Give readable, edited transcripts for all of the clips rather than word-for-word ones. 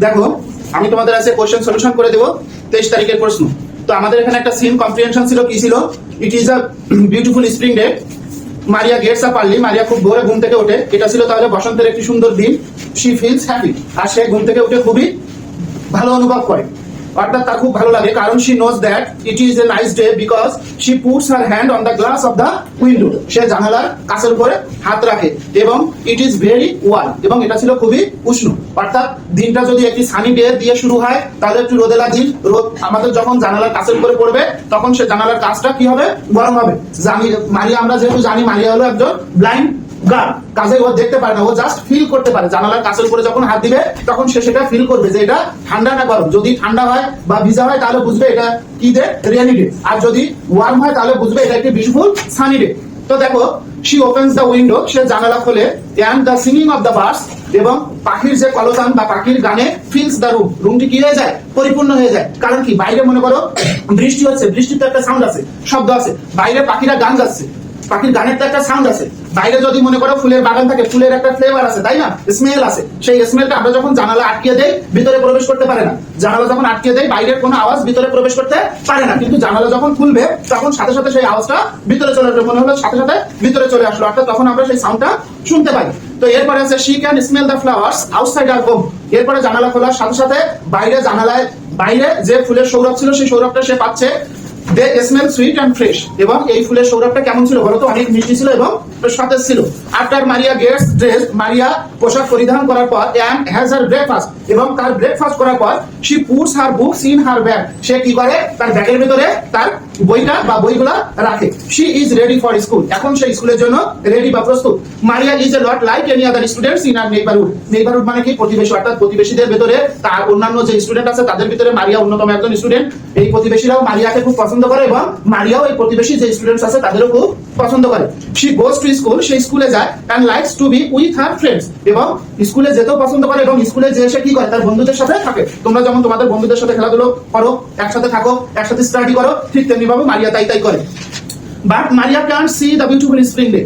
দেখো আমি তোমাদের কাছে কোশ্চেন সলিউশন করে দেব 23 তারিখের প্রশ্ন। তো আমাদের এখানে একটা সিন কম্প্রিহেনশন ছিল, কি ছিল? It is a beautiful spring day, Maria gets up early, মারিয়া খুব ভোরে ঘুম থেকে ওঠে। এটা ছিল তাহলে বসন্তের একটি সুন্দর দিন। শি ফিলস হ্যাপি, আর সে ঘুম থেকে উঠে খুবই ভালো অনুভব করে, অর্থাৎ তার খুব ভালো লাগে, কারণ she knows that it is a nice day because she puts her hand on the glass of the window. সে জানালার কাঁচের উপরে হাত রাখে এবং ইট ইজ ভেরি ওয়ার্ম, এবং এটা ছিল খুবই উষ্ণ। অর্থাৎ দিনটা যদি একটি সানি ডে দিয়ে শুরু হয় তাহলে একটু রোদেলা দিন, রোদ আমাদের যখন জানালার কাঁচের উপরে পড়বে তখন সে জানালার কাঁচটা কি হবে? গরম হবে। মারিয়া, আমরা যেহেতু জানি মারিয়া হলো একজন ব্লাইন্ড গার্ড, কাজে ও দেখতে পারে না, ও জাস্ট ফিল করতে পারে। জানালার কাঁচের উপরে যখন হাত দিবে তখন সে সেটা ফিল করবে যে এটা ঠান্ডা না গরম। যদি ঠান্ডা হয় বা ভিজা হয় তাহলে বুঝবে এটা কি ডে? Rainy day. আর যদি ওয়ার্ম হয় তাহলে বুঝবে এটা একটি বিউটিফুল সানি ডে। তো দেখো, শি ওপেন্স দ্য উইন্ডো, সে জানালা খোলে, and the singing of the birds, এবং পাখির যে কলতান বা পাখির গানে ফিলস দ্য রুম, রুমটি কি হয়ে যায়? পরিপূর্ণ হয়ে যায়। কারণ কি? বাইরে মনে করো বৃষ্টি হচ্ছে, বৃষ্টির তো একটা সাউন্ড আছে, শব্দ আছে, বাইরে পাখিরা গান গাচ্ছে, পাখির গানের তো একটা সাউন্ড আছে। বাইরে যদি মনে করো ফুলের বাগান থাকে, ফুলের একটা ফ্লেভার আছে, তাই না? স্মেল আছে। সেই স্মেলটা আমরা যখন জানালা আটকে দেই ভিতরে প্রবেশ করতে পারে না। জানালা যখন আটকে দেই বাইরের কোনো আওয়াজ ভিতরে প্রবেশ করতে পারে না, কিন্তু জানালা যখন খুলবে তখন সাথে সাথে সেই আওয়াজটা ভিতরে চলে আসবে, মনে হলো সাথে সাথে ভিতরে চলে আসলো, অর্থাৎ তখন আমরা সেই সাউন্ডটা শুনতে পাই। তো এরপরে আছে she can smell the flowers outside her home. এরপরে জানালা খোলার সাথে সাথে বাইরে জানালায় বাইরে যে ফুলের সৌরভ ছিল সেই সৌরভটা সে পাচ্ছে। দে স্মেল সুইট অ্যান্ড ফ্রেশ, এবং এই ফুলের সৌরভটা কেমন ছিল বলতো? অনেক মিষ্টি ছিল এবং সতেজ ছিল। After Maria gets dressed, Maria পোশাক পরিধান করার পর, এন্ড হ্যাজ হার ব্রেকফাস্ট, এবং তার ব্রেকফাস্ট করার পর, she puts her books in her bag, সে কি করে? তার ব্যাগের ভিতরে তার বইটা বা বইগুলা রাখে। She is ready for school, এখন সে স্কুলের জন্য রেডি বা প্রস্তুত। Maria is a lot like any other students in her neighbourhood. Neighbourhood মানে কি? প্রতিবেশী, অর্থাৎ প্রতিবেশীদের ভিতরে তার অন্যান্য যে স্টুডেন্ট আছে তাদের ভিতরে মারিয়া অন্যতম একজন স্টুডেন্ট। এই প্রতিবেশীরাও মারিয়াকে খুব পছন্দ করে এবং মারিয়াও এই প্রতিবেশী যে স্টুডেন্টস আছে তাদেরও খুব পছন্দ করে। শি গোজ টু স্কুল, সে স্কুলে যায়, and likes to be with her friends, এবং স্কুলে যেতেও পছন্দ করে এবং স্কুলে যে এসে কি করে? তার বন্ধুদের সাথে থাকে। তোমরা যেমন তোমাদের বন্ধুদের সাথে খেলাধুলো করো, একসাথে থাকো, একসাথে স্টাডি করো, ঠিক তেমনি ভাবে মারিয়া তাই করে। But Maria can see the beautiful spring day,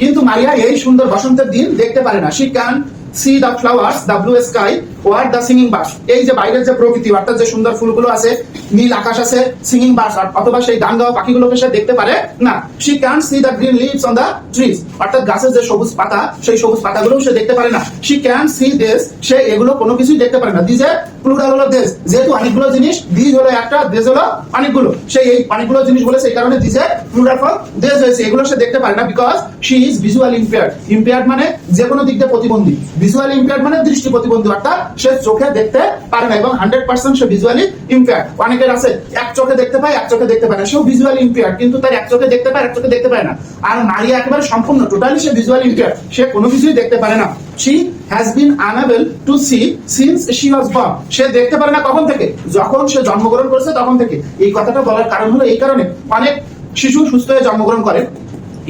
কিন্তু মারিয়া এই সুন্দর বসন্তের দিন দেখতে পারে না। She can see the flowers, the blue sky, or the singing birds, এই যে বাইরের যে প্রকৃতি, অর্থাৎ যে সুন্দর ফুলগুলো আছে, নীল আকাশ আছে, সিঙ্গিং বার্ডস অথবা সেই গান গাওয়া পাখিগুলোকে সে দেখতে পারে না। She can see the green leaves on the trees, অর্থাৎ গাছের যে সবুজ পাতা সেই সবুজ পাতাগুলো সে দেখতে পারে না। শি ক্যান সি দিস, সে এগুলো কোনো কিছুই দেখতে পারে না। দিস এ প্লুরাল হলো দেশ, যেহেতু অনেকগুলো জিনিস, দিস হলো একটা, দেশ হলো অনেকগুলো, সেই এই অনেকগুলো জিনিস বলে সেই কারণে দিস এ প্লুরাল ফর দেশ হয়েছে। এগুলো সে দেখতে পারে না because she is visual impaired. Impaired মানে যে কোনো দিক দিয়ে প্রতিবন্ধী, ভিজুয়াল ইম্পেয়ার্ড মানে দৃষ্টি প্রতিবন্ধী, অর্থাৎ সে চোখে দেখতে পারে না এবং 100% সে ভিজুয়ালি ইম্পেয়ার্ড। অনেকের আছে এক চোখে দেখতে পায়, এক চোখে দেখতে পায় না, সেও ভিজুয়ালি ইম্পেয়ার্ড, কিন্তু তার এক চোখে দেখতে পায়, এক চোখে দেখতে পায় না। আর মারিয়া একেবারে সম্পূর্ণ টোটালি সে ভিজুয়ালি ইম্পেয়ার্ড, সে কোনো কিছুই দেখতে পারে না। She has been unable to see since she was born, সে দেখতে পারে না কখন থেকে? যখন সে জন্মগ্রহণ করেছে তখন থেকে। এই কথাটা বলার কারণ হলো এই কারণে, অনেক শিশু সুস্থ হয়ে জন্মগ্রহণ করে,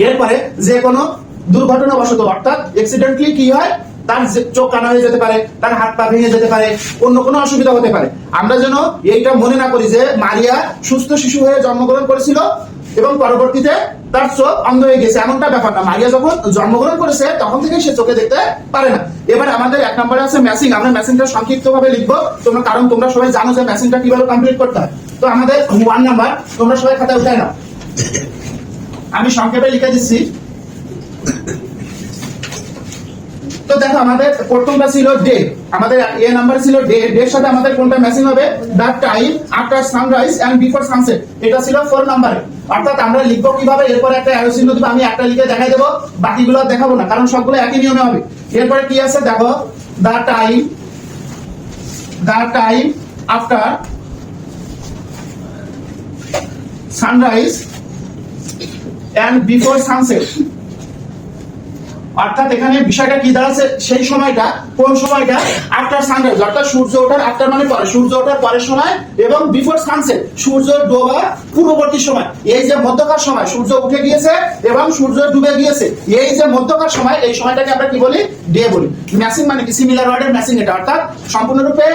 এরপরে যে কোনো দুর্ঘটনাবশত অর্থাৎ অ্যাক্সিডেন্টলি কি হয়? তার চোখ কানা হয়ে যেতে পারে, তার হাত পা ভেঙে যেতে পারে, অন্য কোনো অসুবিধা হতে পারে। আমরা যেন এইটা মনে না করি যে মারিয়া সুস্থ শিশু হয়ে জন্মগ্রহণ করেছিল এবং পরবর্তীতে তার চোখ অন্ধ হয়ে গেছে, এমনটা ব্যাপার না। মারিয়া যখন জন্মগ্রহণ করেছে তখন থেকে সে চোখে দেখতে পারে না। এবার আমাদের এক নম্বরে আছে ম্যাচিং। আমরা ম্যাচিংটা সংক্ষিপ্ত ভাবে লিখবো তোমরা, কারণ তোমরা সবাই জানো যে ম্যাচিংটা কিভাবে কমপ্লিট করতে হয়। তো আমাদের 1 নাম্বার, তোমরা সবাই খাতা উঠায় নাও, আমি সংক্ষেপে লিখে দিচ্ছি। তো দেখো, আমাদের প্রথমটা ছিল ডে, আমাদের এ নাম্বার ছিল ডে, ডের সাথে আমাদের কোনটা ম্যাচিং হবে? The time after sunrise and before sunset, এটা ছিল 4 নাম্বারে। অর্থাৎ আমরা লিখবো কিভাবে? এরপরে একটা অ্যারো চিহ্ন দিব, আমি একটা লিখে দেখাই দেবো, বাকিগুলো দেখাবো না কারণ সবগুলো একই নিয়মে হবে। এরপরে কি আছে দেখো, the time after sunrise and before sunset, অর্থাৎ এখানে বিষয়টা কি দাঁড়াচ্ছে? সেই সময়টা, কোন সময়টা? আফটার সানরাইজ, অর্থাৎ সূর্য ওঠার, আফটার মানে পরে, সূর্য ওঠার পরের সময়, এবং বিফোর সানসেট সূর্য ডোবার পূর্ববর্তী সময়। এই যে মধ্যকার সময়, সূর্য উঠে গিয়েছে এবং সূর্য ডুবে গিয়েছে, এই যে মধ্যকার সময়, এই সময়টাকে আমরা কি বলি? ডে বলি। ম্যাচিং মানে কি? সিমিলার ওয়ার্ডের ম্যাচিং এটা, অর্থাৎ সম্পূর্ণরূপে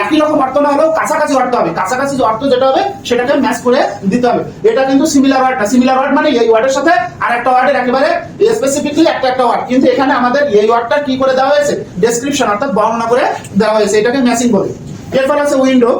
একই রকম অর্থ না হলেও কাছাকাছি অর্থ হবে, কাছাকাছি অর্থ যেটা হবে সেটাকে ম্যাচ করে দিতে হবে। এটা কিন্তু সিমিলার ওয়ার্ড না। সিমিলার ওয়ার্ড মানে এই ওয়ার্ডের সাথে আর একটা ওয়ার্ডের একেবারে স্পেসিফিকলি একটা ওয়ার্ড কিন্তু এখানে আমাদের এই ওয়ার্ডটা কি করে দেওয়া হয়েছে, ডেসক্রিপশন অর্থাৎ বর্ণনা করে দেওয়া হয়েছে, এটাকে ম্যাচিং বলে। এরপর আছে উইন্ডো,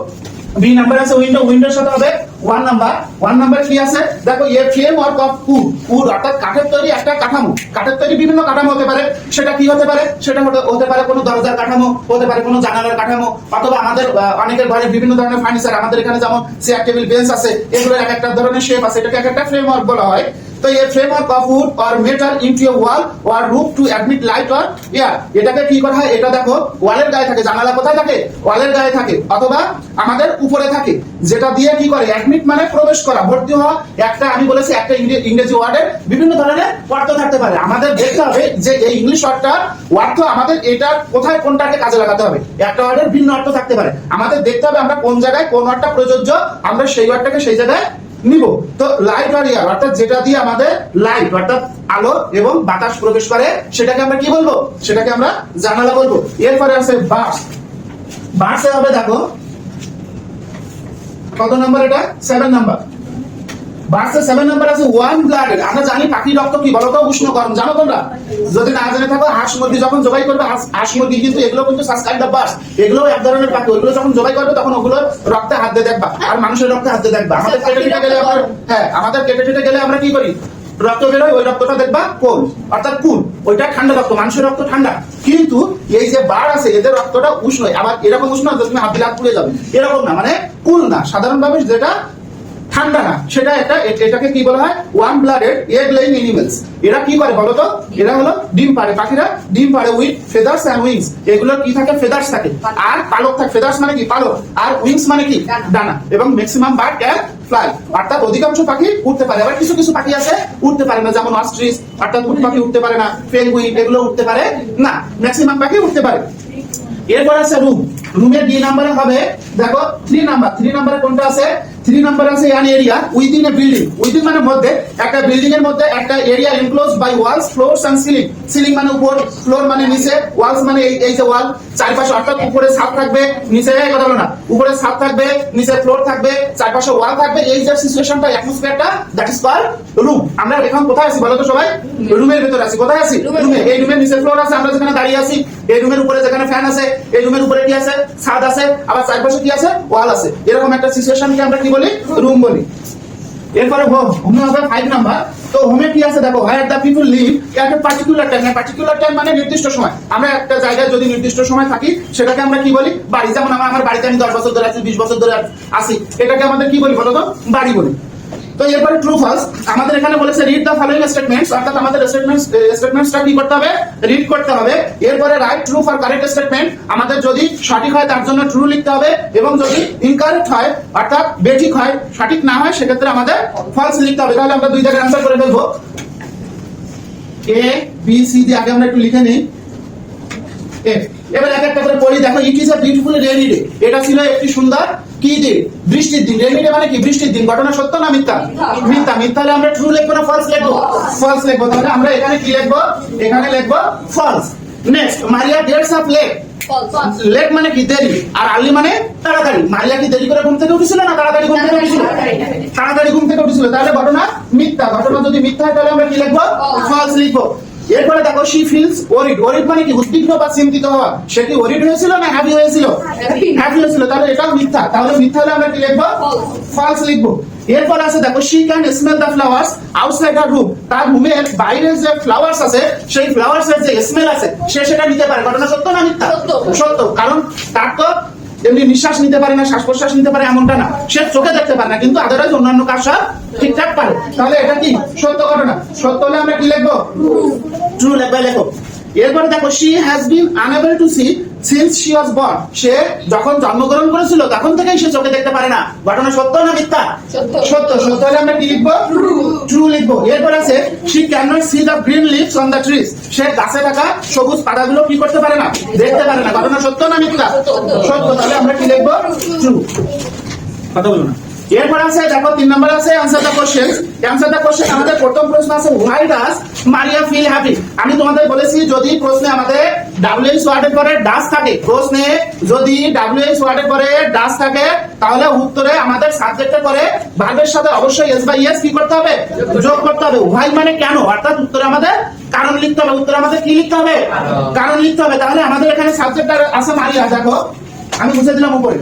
বি নাম্বার আছে উইন্ডো, উইন্ডোর সাথে হবে 1 নাম্বার। 1 নাম্বার কি আছে দেখো, a framework of wood, wood অর্থাৎ কাঠের তৈরি একটা কাঠামো, কাঠের তৈরি বিভিন্ন কাঠামো হতে পারে, সেটা কি হতে পারে, সেটা হতে পারে কোনো দরজার কাঠামো, হতে পারে কোনো জানালার কাঠামো, অথবা আমাদের অনেকের ঘরে বিভিন্ন ধরনের ফার্নিচার, আমাদের এখানে যেমন চেয়ার টেবিল বেঞ্চ আছে, এগুলো এক একটা ধরনের শেপ আছে, এটাকে এক একটা ফ্রেমওয়ার্ক বলা হয়। তো এই framework of wood or metal into a wall or roof to admit light or air, এটাকে কি করা হয়, এটা দেখো ওয়ালের গায়ে থাকে, জানালা কোথায় থাকে, ওয়ালের গায়ে থাকে, অথবা আমাদের উপরে থাকে, যেটা দিয়ে কি করে, অ্যাডমিট মানে প্রবেশ করা, ভর্তি হওয়া। একটা আমি বলেছি একটা ইংরেজি ওয়ার্ডের বিভিন্ন ধরনের অর্থ থাকতে পারে, আমাদের দেখতে হবে যে এই ইংলিশ ওয়ার্ডটার অর্থ আমাদের এটা কোথায় কোনটাকে কাজে লাগাতে হবে। একটা ওয়ার্ডের ভিন্ন অর্থ থাকতে পারে, আমাদের দেখতে হবে আমরা কোন জায়গায় কোন ওয়ার্ডটা প্রযোজ্য, আমরা সেই ওয়ার্ডটাকে সেই জায়গায় নিব। তো লাইট আর এয়ার অর্থাৎ যেটা দিয়ে আমাদের লাইট অর্থাৎ আলো এবং বাতাস প্রবেশ করে, সেটাকে আমরা কি বলবো, সেটাকে আমরা জানালা বলবো। এরপরে আছে বাস, বাসে হবে দেখো কত নাম্বার, এটা 7 নাম্বার। বাসে 7 নাম্বার আছে ওয়ার্ম ব্লাডেড। আমরা জানি পাখির রক্ত কি বলতো, উষ্ণ গরম, জানো তোমরা? যদি না জেনে থাকো, হাঁস মুরগি যখন জবাই করবে, হাঁস মুরগি কিন্তু এগুলো কিন্তু সাবকাইন্ড অফ বাস, এগুলো এক ধরনের পাখি, ওইগুলো যখন জবাই করবে তখন ওগুলো রক্তে হাত দিয়ে দেখবা, আর মানুষের রক্তে হাত দিয়ে দেখবা। আমাদের কেটে কেটে গেলে আমরা, হ্যাঁ আমাদের কেটে কেটে গেলে আমরা কি করি, রক্ত বেরোয়, ওই রক্তটা দেখবা কোল্ড অর্থাৎ কুল, ওইটা ঠান্ডা রক্ত, মানুষের রক্ত ঠান্ডা। কিন্তু এই যে বার্ড আছে এদের রক্তটা উষ্ণ, আবার এরকম উষ্ণ তুমি হাত দিলে হাত পুড়ে যাবে, এরকম না, মানে কুল না, সাধারণভাবে যেটা ঠান্ডা না, সেটা একটা, এটাকে কি বলা হয়, worm blooded egg laying animals. এরা কি করে বলতো, এরা হলো ডিম পাড়ে, পাখিরা ডিম পাড়ে উইথ ফেদার্স এন্ড উইংস। এগুলোর কি থাকে, ফেদার্স থাকে আর পালক থাকে। ফেদার্স মানে কি, পালক, আর উইংস মানে কি, ডানা। এবং ম্যাক্সিমাম বার্ড ক্যান ফ্লাই, অর্থাৎ অধিকাংশ পাখি উঠতে পারে, আবার কিছু কিছু পাখি আছে উঠতে পারে না, যেমন অস্ট্রিচ অর্থাৎ উট পাখি উঠতে পারে না, পেঙ্গুইন এগুলো উঠতে পারে না, ম্যাক্সিমাম পাখি উঠতে পারে। এরপর আছে রুম, রুমের ডি নাম্বারে হবে দেখো 3 নাম্বার। 3 নাম্বারে কোনটা আছে, 3 নাম্বার আছে an area within a building. Within মানে মধ্যে, একটা বিল্ডিং এর মধ্যে একটা area enclosed by walls, floors and ceiling. Ceiling মানে উপর, ফ্লোর মানে নিচে, ওয়ালস মানে এই যে ওয়াল, চারপাশে অর্থাৎ উপরে ছাদ থাকবে, নিচে কথা বলো না, উপরে ছাদ থাকবে, নিচে ফ্লোর থাকবে, চারপাশে ওয়াল থাকবে, এই যে সিচুয়েশনটা, অ্যাটমসফিয়ারটা, দ্যাট ইজ কল্ড রুম। আমরা এখন কোথায় আছি বলো তো সবাই, রুমের ভিতরে আছি। কোথায় আছি, রুমে। এই রুমের নিচে ফ্লোর আছে, আমরা যেখানে দাঁড়িয়ে আছি, এই রুমের উপরে যেখানে ফ্যান আছে, এই রুমের উপরে কি আছে, ছাদ আছে, আবার চারপাশে কি আছে, ওয়াল আছে, এরকম একটা সিচুয়েশনকে আমরা কি বলি, রুম বলি। এরপরে হোম হবে 5 নাম্বার। তো হোমে কি আছে দেখো, where the people live at a particular time. Particular time মানে নির্দিষ্ট সময়, আমরা একটা জায়গায় যদি নির্দিষ্ট সময় থাকি, সেটাকে আমরা কি বলি, বাড়ি। যেমন আমার বাড়িতে আমি 10 বছর ধরে আছি, 20 বছর ধরে আছি, এটাকে আমাদের কি বলি বলো তো, বাড়ি বলি। তো এরপরে ট্রু ফলস, আমাদের এখানে বলেছে রিড দ্য ফলোইং স্টেটমেন্টস, অর্থাৎ আমাদের স্টেটমেন্টসটা কি করতে হবে, রিড করতে হবে। এরপরে right true for correct statement, আমাদের যদি সঠিক হয় তার জন্য ট্রু লিখতে হবে, এবং যদি ইনকারেক্ট হয় অর্থাৎ বেঠিক হয়, সঠিক না হয়, সেক্ষেত্রে আমাদের ফলস লিখতে হবে। তাহলে আমরা দুই জায়গায় অ্যানসার করে ফেলবো। এ বি সি দিয়ে আগে আমরা একটু লিখে নিই। এবার এক একটা করে পড়ি। দেখো, it is a beautiful rainy day, এটা ছিল একটি সুন্দর কি দিন, বৃষ্টির দিন। রেইনি ডে মানে কি, বৃষ্টির দিন। ঘটনা সত্য না মিথ্যা, মিথ্যা। মিথ্যা হলে আমরা ট্রু লিখবো না ফলস লিখবো, ফলস লিখবো। তাহলে আমরা এখানে কি লিখবো, এখানে লিখবো false. Next, Maria gets up late. Late মানে কি, দেরি, আর আর্লি মানে তাড়াতাড়ি। মারিয়া কি দেরি করে ঘুম থেকে উঠেছিল না তাড়াতাড়ি ঘুম থেকে উঠেছিল, তাড়াতাড়ি ঘুম থেকে উঠেছিল। তাহলে ঘটনা মিথ্যা। ঘটনা যদি মিথ্যা হয় তাহলে আমরা কি লিখবো, ফলস লিখবো। এরপরে দেখো, শি ফিলস ওরিড। ওরিড মানে কি, উদ্বিগ্ন বা চিন্তিত হওয়া। সে কি ওরিড হয়েছিল না হ্যাপি হয়েছিল, হ্যাপি হয়েছিল। তাহলে এটাও মিথ্যা। তাহলে মিথ্যা হলে আমরা কি লিখবো, ফলস লিখবো। এরপর আছে দেখো, she can smell the flowers outside her room. তার রুমের বাইরে যে ফ্লাওয়ার্স আছে, সেই ফ্লাওয়ার্স এর যে স্মেল আছে, সে সেটা নিতে পারে। ঘটনা সত্য না মিথ্যা, সত্য। কারণ তার তো এমনি নিঃশ্বাস নিতে পারে না, শ্বাস প্রশ্বাস নিতে পারে এমনটা না, সে চোখে দেখতে পারে না, কিন্তু আদারওয়াইজ অন্যান্য কাজ সব ঠিকঠাক পারে। তাহলে এটা কি সত্য ঘটনা। সত্য হলে আমরা কি লিখবো, ট্রু লিখবে, লেখো। এরপরে দেখো, she has been unable to see since she was born. সে যখন জন্মগ্রহণ করেছিল তখন থেকেই সে চোখে দেখতে পারে না। ঘটনা সত্য না মিথ্যা, সত্য। সত্য হলে আমরা কি লিখবো, ট্রু লিখবো। এরপর আছে, she can not see the green leaves on the trees. সে গাছে থাকা সবুজ পাতাগুলো কি করতে পারে না, দেখতে পারে না। ঘটনা সত্য না মিথ্যা, সত্য। তাহলে আমরা কি লিখবো, ট্রু। কথা বলো না। এরপর আছে দেখো, 3 নাম্বার আছে answer the questions. Answer the question, আমাদের প্রথম প্রশ্ন আছে, why does Maria feel happy. আমি তোমাদের বলেছি, যদি প্রশ্নে আমাদের ডাব্লিউএইচ ওয়ার্ডের পরে ডাজ থাকে, প্রশ্নে যদি ডাব্লিউএইচ ওয়ার্ডের পরে ডাজ থাকে, তাহলে উত্তরে আমাদের সাবজেক্টের পরে ভার্বের সাথে অবশ্যই এস বাই এস কি করতে হবে, যোগ করতে হবে। হোয়াই মানে কেন, অর্থাৎ উত্তরে আমাদের কারণ লিখতে হবে, উত্তর আমাদের কি লিখতে হবে? কারণ লিখতে হবে। তাহলে আমাদের এখানে সাবজেক্ট আছে মারিয়া, দেখো আমি বুঝে দিলাম উপরে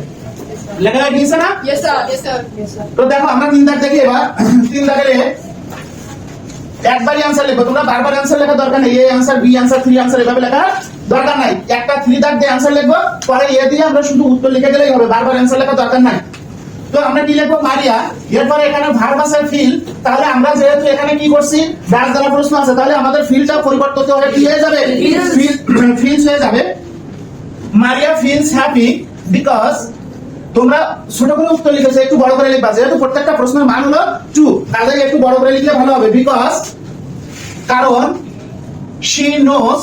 লেখা হয়ে গিয়েছে না? Yes sir, yes sir, yes sir. তো দেখো আমরা 3 দাগ দেখি এবার। 3 দাগের একবারই आंसर লিখো, তোমরা বারবার आंसर লেখা দরকার নেই। এ आंसर, বি आंसर, 3 आंसर এভাবে লেখা দরকার নাই। একটা 3 দাগ দিয়ে आंसर লিখবো, পরে এ দিয়ে আমরা শুধু উত্তর লিখে গেলেই হবে, বারবার आंसर লেখা দরকার নাই। তো আমরা কি লিখবো? মারিয়া, এরপরে এখানে ভার্ব আছে ফিল। তাহলে আমরা যেহেতু এখানে কি করছি, ডাস দ্বারা প্রশ্ন আছে, তাহলে আমাদের ফিলটা পরিবর্তন হতে হবে, কি হয়ে যাবে? ফিলস হয়ে যাবে। মারিয়া ফিলস হ্যাপি বিকজ, তোমরা ছোট করে উত্তর লিখেছো, একটু বড় করে লিখবা, যেহেতু প্রত্যেকটা প্রশ্নের মান হলো 2, তাহলে একটু বড় করে লিখলে ভালো হবে। বিকজ, কারণ, she knows,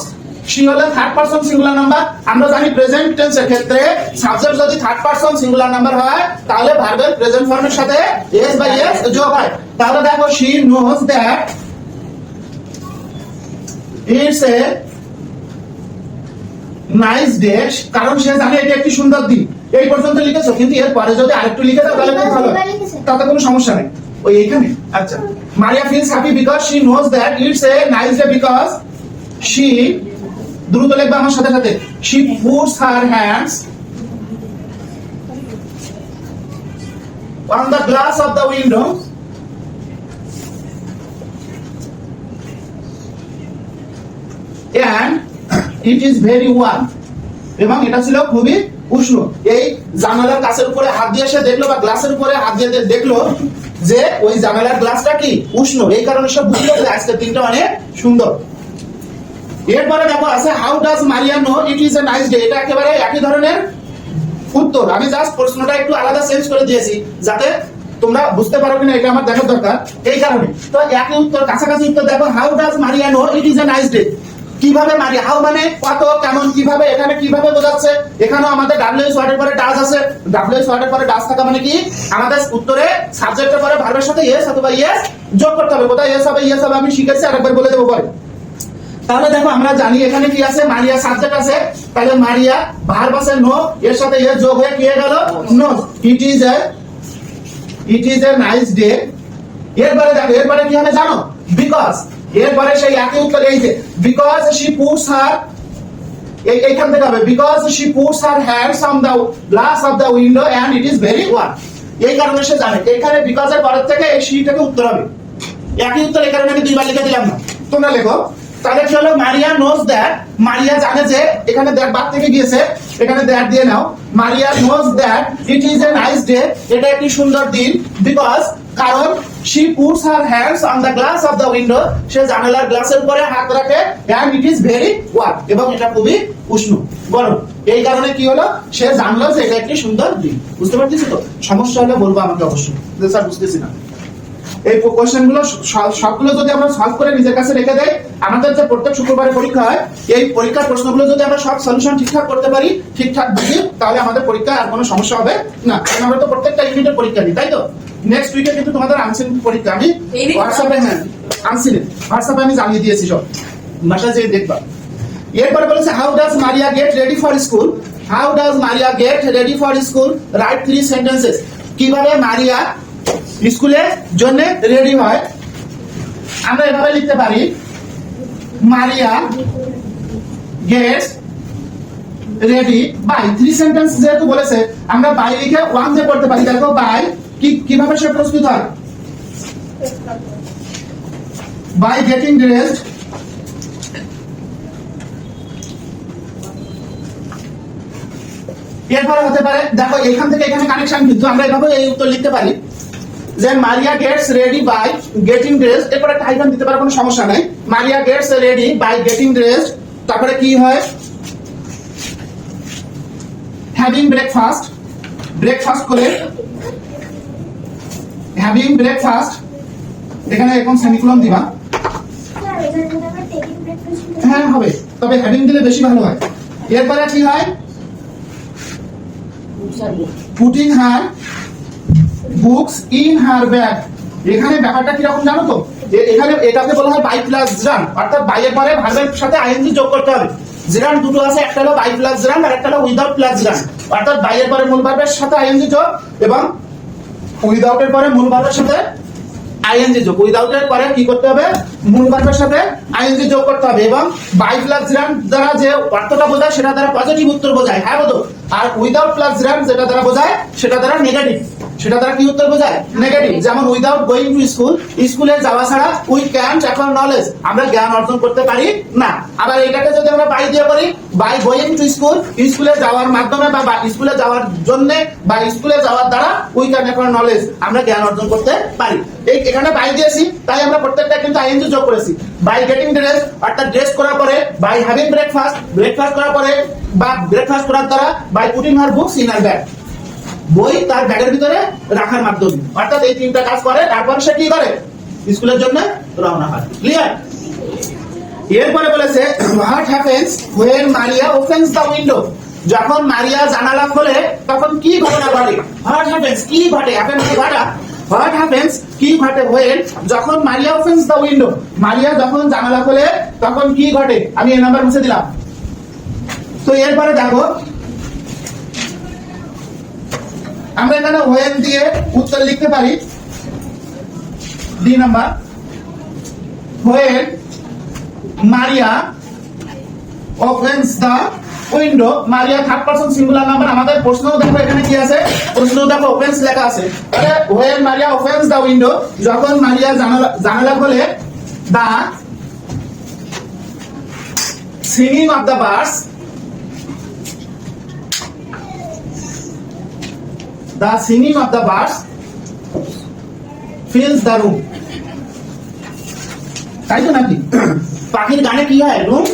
she হলো থার্ড পারসন সিঙ্গুলার নাম্বার। আমরা জানি প্রেজেন্ট টেন্সের ক্ষেত্রে সাবজেক্ট যদি থার্ড পারসন সিঙ্গুলার নাম্বার হয়, তাহলে ভার্বের প্রেজেন্ট ফর্মের সাথে এস বাই এস যোগ হয়। তাহলে দেখো she knows that it's a nice day, কারণ সে জানে এটা একটি সুন্দর দিন। এই পর্যন্ত লিখেছো, কিন্তু এর পরে যদি আরেকটু লিখে দাও তাহলে খুব ভালো, তাতে কোনো সমস্যা নেই। ওই এইখানে আচ্ছা, মারিয়া feels happy because she knows that it's a nice day because she, দ্রুত লিখবে আমার সাথে সাথে, she puts her hands on the glass of the window and it is very warm, এবং এটা ছিল খুবই উষ্ণ। এই জানালার কাছের উপরে হাত দিয়ে সে দেখলো, বা গ্লাসের উপরে হাত দিয়ে দেখলো যে ওই জানালার গ্লাসটা কি উষ্ণ, এই কারণে সে বুঝলো যে আজকের দিনটা অনেক সুন্দর। এরপরে দেখো আছে how does Maria know it is a nice day. এটা একেবারে একই ধরনের উত্তর, আমি জাস্ট প্রশ্নটা একটু আলাদা চেঞ্জ করে দিয়েছি যাতে তোমরা বুঝতে পারো কিনা এটা আমার দেখার দরকার, এই কারণে। তো একই উত্তর, কাছাকাছি উত্তর দেখো, how does Maria know it is a nice day. কিভাবে মারিয়া, হাউ মানে কত, কেমন, কিভাবে, এখানে কিভাবে বোঝাচ্ছে। এখানেও আমাদের ডাব্লিউএস ওয়ার্ডের পরে ডাজ আছে, ডাব্লিউএস ওয়ার্ডের পরে ডাজ থাকা মানে কি, আমাদের উত্তরে সাবজেক্টের পরে ভার্বের সাথে ইয়েস অথবা ইয়েস যোগ করতে হবে। কোথায় ইয়েস হবে, ইয়েস হবে আমি শিখেছি, আরেকবার বলে দেবো পরে। তাহলে দেখো আমরা জানি এখানে কি আছে, মারিয়া সাবজেক্ট আছে, তাহলে মারিয়া ভার্ব আছে নো, এর সাথে ইয়েস যোগ হয়ে কি হয়ে গেল, no. It is a nice day. এরপরে দেখো, এরপরে কি হবে জানো, বিকজ, এরপরে সেই একই উত্তর এই যে বিকজ শি পুটস হার, এইখান থেকে হবে because she puts her hands on the glass of the window and it is very warm. এই কারণে সে জানে, এখানে বিকজ এর পরের থেকে এই শি থেকে উত্তর হবে। একই উত্তর, এই কারণে আমি দুইবার লিখে দিলাম না, তোমরা লেখো। তাহলে কি হলো, মারিয়া নোজ দ্যাট, মারিয়া জানে যে, এখানে দ্যাট বাদ থেকে গিয়েছে, এখানে দ্যাট দিয়ে নাও। Maria knows that it is a nice day, এটা একটি সুন্দর দিন। বিকজ, কারণ she puts her hands on the glass of the window, সে জানালার গ্লাসের উপরে হাত রাখে, and it is very warm, এবং এটা খুবই উষ্ণ, গরম। এই কারণে কি হলো, সে জানলো যে এটা একটি সুন্দর দিন। বুঝতে পারছিস তো? সমস্যা হলে বলবো আমাকে অবশ্যই, যে স্যার বুঝতেছি না। এই কোশ্চেন গুলো সবগুলো যদি আমরা সলভ করে নিজের কাছে রেখে দেই, আমাদের যে প্রত্যেক শুক্রবারে পরীক্ষা হয়, এই পরীক্ষার প্রশ্নগুলো যদি আমরা সব সলিউশন ঠিকঠাক করতে পারি, ঠিকঠাক বুঝি, তাহলে আমাদের পরীক্ষায় আর কোনো সমস্যা হবে না। কারণ আমরা তো প্রত্যেকটা ইউনিটের পরীক্ষা দিই, তাই তো? নেক্সট উইকে কিন্তু তোমাদের আনসিন পরীক্ষা, আমি হোয়াটসঅ্যাপে, হ্যাঁ আনসিন হোয়াটসঅ্যাপে আমি জানিয়ে দিয়েছি সব, বাসায় যেয়ে দেখবা। এরপরে বলেছে how does Maria get ready for school. How does Maria get ready for school, right 3 sentences. কিভাবে মারিয়া স্কুলের জন্য রেডি হয়, আমরা এভাবে লিখতে পারি, Maria gets ready by, 3 sentence যেহেতু বলেছে, আমরা বাই লিখে 1 দিয়ে পড়তে পারি। দেখো বাই কিভাবে সে প্রস্তুত হয়, বাই গেটিং ড্রেসড, এরপরে হতে পারে, দেখো এখান থেকে এখানে কানেকশন, কিন্তু আমরা এভাবে এই উত্তর লিখতে পারি যে Maria gets ready by getting dress, এরপরে একটা হাইফেন দিতে পারে, কোনো সমস্যা নাই। Maria gets ready by getting dress, তারপরে কি হয়, হ্যাভিং ব্রেকফাস্ট, ব্রেকফাস্ট করে, হ্যাভিং ব্রেকফাস্ট, এখানে এখন সেমিকোলন দিবা, হ্যাঁ হবে, তবে হ্যাভিং দিলে বেশি ভালো হয়। এরপরে কি হয়, putting her books in her bag. এখানে ব্যাপারটা কিরকম জানো তো, এখানে এটাকে বলা হয় বাই প্লাস জান, অর্থাৎ বাইয়ের পরে ভার্বের সাথে আইএনজি যোগ করতে হবে। জিরান দুটো আছে, একটা হলো বাই প্লাস জিরান আর একটা হলো উইদাউট প্লাস জিরান, অর্থাৎ বাইয়ের পরে মূল ভার্বের সাথে আইএনজি যোগ এবং উইদাউট এর পরে মূল ভার্বের সাথে আইএনজি যোগ, উইদাউট এর পরে কি করতে হবে, মূল ভার্বের সাথে আইএনজি যোগ করতে হবে, এবং বাই প্লাস জিরান দ্বারা যে অর্থটা বোঝায় সেটা দ্বারা পজিটিভ উত্তর বোঝায়, হ্যাঁ বলো। আর উইদাউট প্লাস জিরান যেটা দ্বারা বোঝায় সেটা দ্বারা নেগেটিভ, সেটা দ্বারা কি উত্তর বোঝায়, নেগেটিভ। যেমন উইদাউট গোয়িং টু স্কুল, স্কুলে যাওয়া ছাড়া উই ক্যান্ট অ্যাকোয়ার নলেজ, আমরা জ্ঞান অর্জন করতে পারি না। আবার এটাকে যদি আমরা বাই দিয়ে করি, বাই গোয়িং টু স্কুল, স্কুলে যাওয়ার মাধ্যমে বা স্কুলে যাওয়ার জন্য বা স্কুলে যাওয়ার দ্বারা উই ক্যান অ্যাকোয়ার নলেজ, আমরা জ্ঞান অর্জন করতে পারি। এই এখানে বাই দিয়েছি, তাই আমরা প্রত্যেকটা কিন্তু আইএনজি যোগ করেছি। বাই গেটিং ড্রেস, অর্থাৎ ড্রেস করার পরে, বাই হ্যাভিং ব্রেকফাস্ট, ব্রেকফাস্ট করার পরে বা ব্রেকফাস্ট করার দ্বারা, by putting her books in her bag, বই তার ব্যাগের ভিতরে রাখার মাধ্যমে, অর্থাৎ এই তিনটা কাজ করে, তারপর সে কি করে, স্কুলের জন্য রওনা হয়। ক্লিয়ার? এরপরে বলেছে what happens when Maria opens the window, যখন মারিয়া জানালা খোলে তখন কি ঘটনা ঘটে। হোয়াট হ্যাপেন্স কি ঘটে, হ্যাপেন্স কি ঘটা, হোয়াট হ্যাপেন্স কি ঘটে when, যখন মারিয়া opens the window, মারিয়া যখন জানালা খোলে তখন কি ঘটে। আমি এই নাম্বার মুছে দিলাম। তো এরপরে দেখো আমরা এখানে when দিয়ে উত্তর লিখতে পারি। D number, when Maria opens the window, Maria third person singular number. আমাদের প্রশ্নও দেখো এখানে কি আছে, প্রশ্নও দেখো opens লেখা আছে। তাহলে when Maria opens the window, যখন মারিয়া জানালা খোলে, the singing of the birds, the singing of the birds fills the room, তাই তো নাকি? পাখির গানে কি হয়, রুম